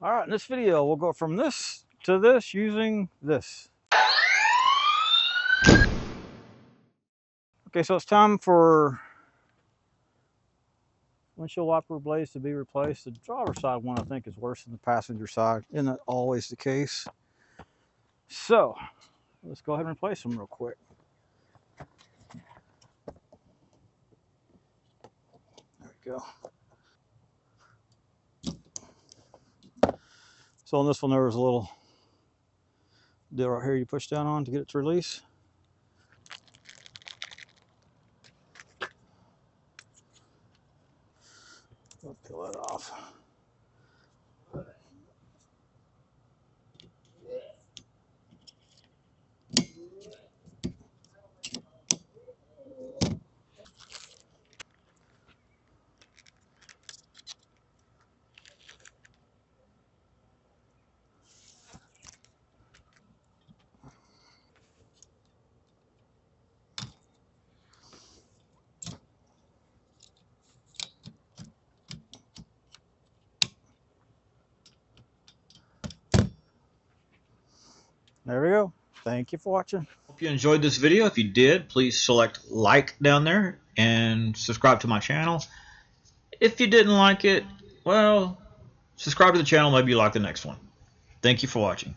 Alright, in this video we'll go from this to this using this. Okay, so it's time for windshield wiper blades to be replaced. The driver's side one I think is worse than the passenger side. Isn't that always the case? So let's go ahead and replace them real quick. There we go. So on this one there was a little deal right here you push down on to get it to release. I'll peel that off. There we go. Thank you for watching. Hope you enjoyed this video. If you did, please select like down there and subscribe to my channel. If you didn't like it, well, subscribe to the channel. Maybe you like the next one. Thank you for watching.